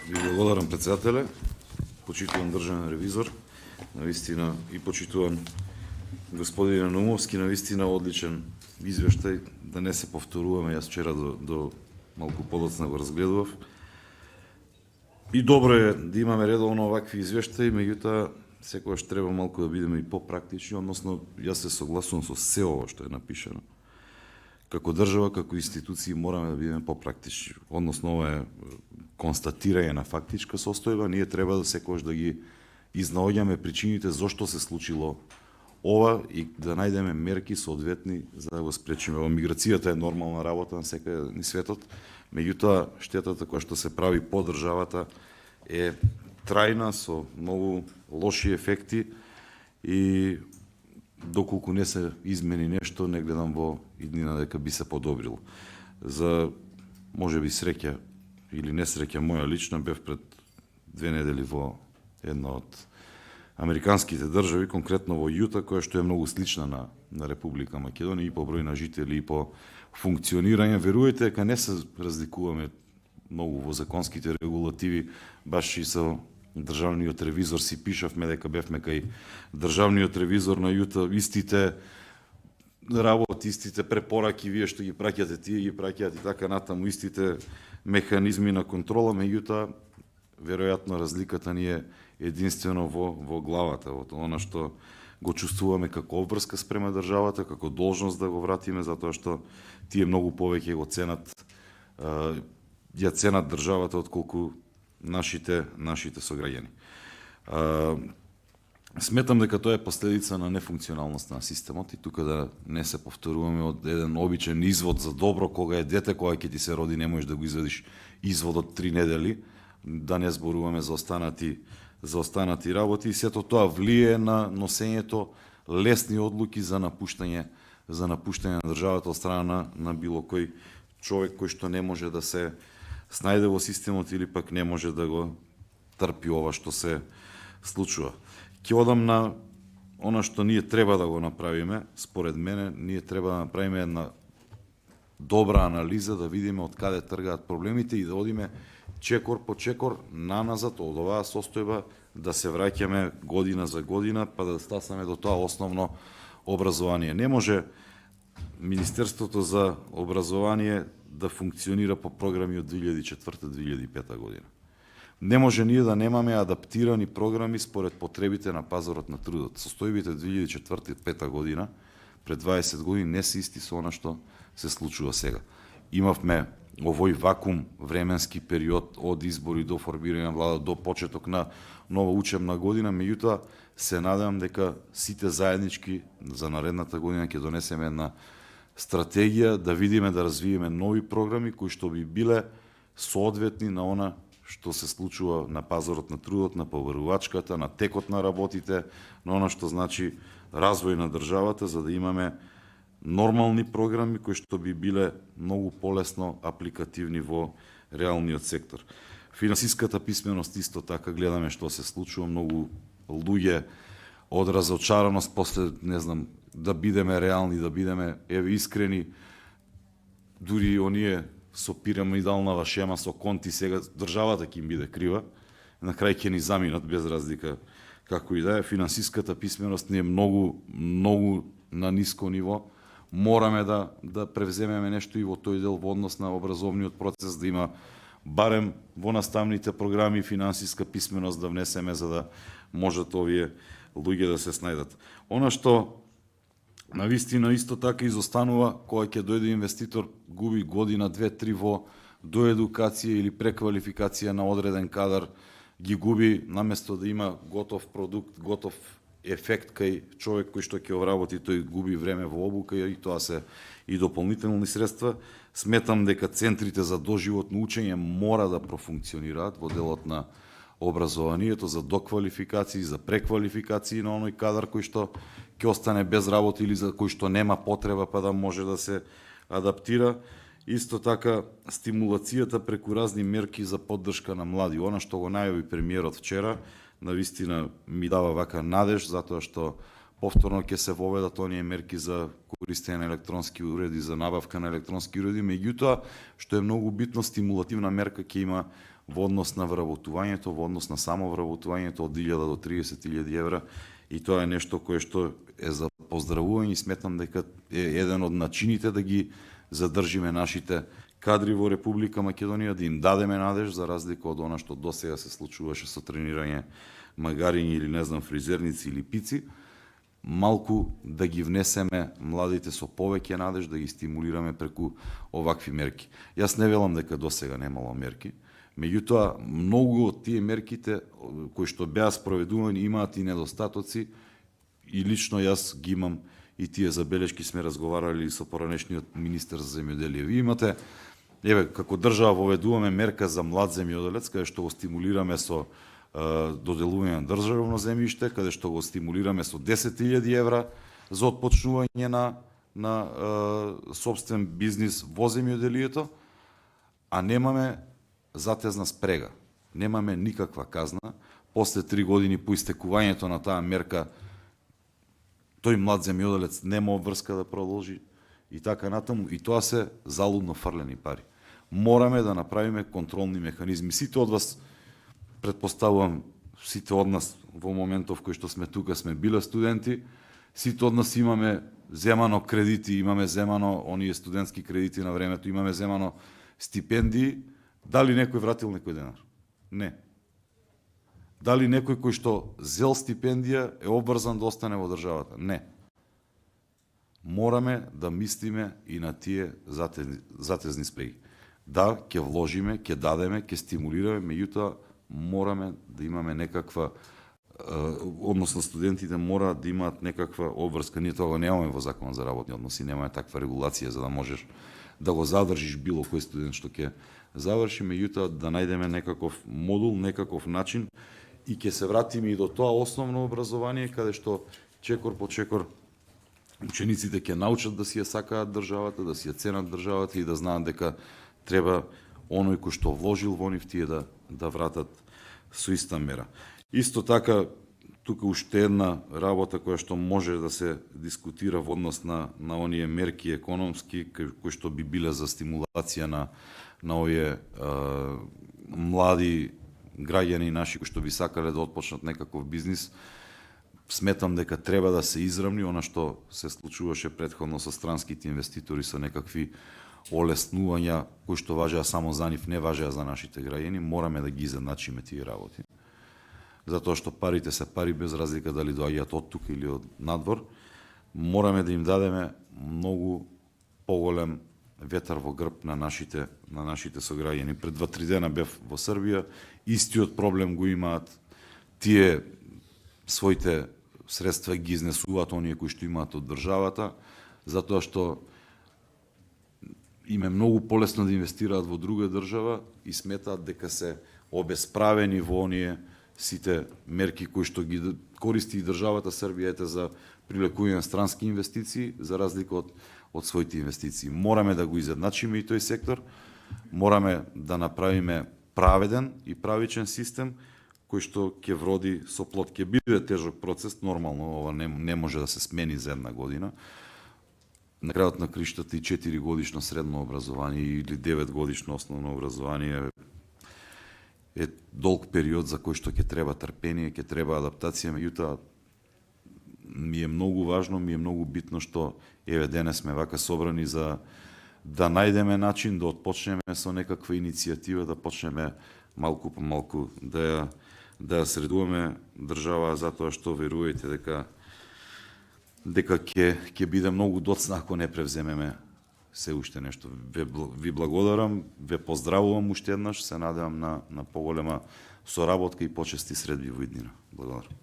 Ви благодарам, председателе, почитуван државен ревизор, навистина и почитуван господин Наумовски, навистина одличен извештај, да не се повторуваме, јас вчера до малку подоцна го разгледував. И добро е да имаме редовно овакви извештаи, меѓутоа секогаш треба малку да бидеме и попрактични, односно јас се согласувам со се ова што е напишано. Како држава, како институции мораме да бидеме попрактични. Односно ова е констатирање на фактичка состојба, ние треба да секогаш да ги изнаоѓаме причините зошто се случило ова и да најдеме мерки соодветни за да го спречиме. Миграцијата е нормална работа на секаде ни светот, меѓутоа штетата која што се прави по државата е трајна со многу лоши ефекти и доколку не се измени нешто, не гледам во иднина дека би се подобрило. За можеби среќа или несреќа моја лична, бев пред 2 недели во една од американските држави, конкретно во Јута, која што е многу слична на Република Македонија и по број на жители и по функционирање. Верувајте дека не се разликуваме многу во законските регулативи, баш и со државниот ревизор си пишавме дека бевме кај државниот ревизор на Јута, истите работи, истите препораки, вие што ги праќате, тие ги праќаат и така натаму, истите механизми на контрола, меѓутоа веројатно разликата ни е единствено во главата, во она што го чувствуваме како обврска спрема државата, како должност да го вратиме, затоа што тие многу повеќе го ценат, ја ценат државата отколку нашите сограѓани. Сметам дека тоа е последица на нефункционалност на системот и тука да не се повторуваме од еден обичен извод за добро кога е дете, кога ќе ти се роди, не можеш да го извадиш изводот 3 недели, да не зборуваме за останати работи и сето тоа влие на носењето лесни одлуки за напуштање на државата од страна на било кој човек кој што не може да се снајде во системот или пак не може да го трпи ова што се случува. Ќе одам на она што ние треба да го направиме. Според мене, ние треба да направиме една добра анализа, да видиме од каде тргаат проблемите и да одиме чекор по чекор наназад од оваа состојба, да се враќаме година за година, па да стасаме до тоа основно образование. Не може Министерството за образование да функционира по програми од 2004-2005 година. Не може ние да немаме адаптирани програми според потребите на пазарот на трудот. Состојбите 2004-2005 година, пред 20 години, не се исти со она што се случува сега. Имавме овој вакуум временски период од избори до формирање на влада, до почеток на нова учебна година, меѓутоа се надевам дека сите заеднички за наредната година ќе донесеме една стратегија да видиме да развиеме нови програми кои што би биле соодветни на она што се случува на пазарот на трудот, на побарувачката, на текот на работите, на она што значи развој на државата, за да имаме нормални програми кои што би биле многу полесно апликативни во реалниот сектор. Финансиската писменост исто така гледаме што се случува, многу луѓе од разочараност после, не знам, да бидеме реални, да бидеме искрени, дури оние со пирамидална шема со конти сега државата ќе им биде крива, на крај ќе ни заминат без разлика како и да е. Финансиската писменост ни е многу на ниско ниво. Мораме да превземеме нешто и во тој дел во однос на образовниот процес, да има барем во наставните програми финансиска писменост да внесеме за да можат овие луѓе да се снајдат. Она што навистина исто така изостанува, кога ќе дојде инвеститор, губи година, 2-3 во доедукација или преквалификација на одреден кадар, ги губи, наместо да има готов продукт, готов ефект кај човек кој што ќе обработи, тој губи време во обука и тоа се и дополнителни средства. Сметам дека центрите за доживотно учење мора да профункционираат во делот на образованието за доквалификации, за преквалификации на оној кадар кој што ќе остане без работа или за кој што нема потреба па да може да се адаптира. Исто така стимулацијата преку разни мерки за поддршка на млади. Она што го најави премиерот вчера, навистина ми дава вака надеж, затоа што Повторно ќе се воведат оние мерки за користење на електронски уреди, за набавка на електронски уреди, меѓутоа, што е многу битно, стимулативна мерка ќе има во однос на вработувањето, во однос на само вработувањето од 1000 до 30.000 евра, и тоа е нешто кое што е за поздравување и сметам дека е еден од начините да ги задржиме нашите кадри во Република Македонија, да им дадеме надеж, за разлика од она што досега се случуваше со тренирање магарињи или не знам фризерници или пици, малку да ги внесеме младите со повеќе надеж, да ги стимулираме преку овакви мерки. Јас не велам дека досега немало мерки, меѓутоа многу од тие мерките кои што беа спроведувани имаат и недостатоци, и лично јас ги имам и тие забелешки, сме разговарали со поранешниот министер за земјоделие. Ви имате, како држава воведуваме мерка за млад земјоделец, каде што го стимулираме со доделување на државно земјиште, каде што го стимулираме со 10.000 евра за отпочнување на собствен бизнис во земјоделието, а немаме затезна спрега. Немаме никаква казна. После 3 години по истекувањето на таа мерка, тој млад земјоделец нема обврска да продолжи и така натаму, и тоа се залудно фрлени пари. Мораме да направиме контролни механизми. Сите од вас, предпоставувам, сите од нас во моментов кој што сме тука сме биле студенти, сите од нас имаме земано кредити, имаме земано оние студентски кредити на времето, имаме земано стипендии. Дали некој вратил некој денар? Не. Дали некој кој што зел стипендија е обврзан да остане во државата? Не. Мораме да мислиме и на тие затезни спреги. Да, ќе вложиме, ќе дадеме, ќе стимулираме, меѓутоа мораме да имаме некаква, односно студентите мора да имаат некаква обврска. Ние тоа немаме во Закон за работни односи, немаме таква регулација за да можеш да го задржиш било кој студент што ќе заврши, меѓутоа да најдеме некаков модул, некаков начин, и ќе се вратиме и до тоа основно образование, каде што чекор по чекор учениците ќе научат да си ја сакаат државата, да си ја ценат државата и да знаат дека треба оној кој што вложил во нив тие да вратат со иста мера. Исто така, тука уште една работа која што може да се дискутира во однос на оние мерки економски кои што би биле за стимулација на овие млади граѓани наши кои што би сакале да отпочнат некаков бизнис. Сметам дека треба да се изравни она што се случуваше претходно со странските инвеститори, со некакви олеснувања кои што важеа само за нив, не важеа за нашите граѓани. Мораме да ги изедначиме тие работи. Затоа што парите се пари без разлика дали доаѓаат од тука или од надвор. Мораме да им дадеме многу поголем ветар во грб на нашите сограѓани. Пред 2-3 дена бев во Србија, истиот проблем го имаат. Тие своите средства ги изнесуваат оние кои што имаат од државата, затоа што им е многу полесно да инвестираат во друга држава и сметаат дека се обесправени во оние сите мерки кои што ги користи и државата Србија за привлекување на странски инвестиции, за разлика од своите инвестиции. Мораме да го изедначиме и тој сектор, мораме да направиме праведен и правичен систем кој што ќе вроди со плод. Ќе биде тежок процес, нормално, ова не може да се смени за една година. На крајот на криштата и 4 годишно средно образование или 9 годишно основно образование е долг период за кој што ќе треба трпение, ќе треба адаптација, меѓутоа ми е многу важно, ми е многу битно што денес сме вака собрани за да најдеме начин да отпочнеме со некаква иницијатива, да почнеме малку по малку да ја средуваме држава, затоа што верувајте дека ќе биде многу доцна ако не превземеме се уште нешто. Ви благодарам, ве поздравувам уште еднаш, се надевам на поголема соработка и почести сред ви во иднина. Благодарам.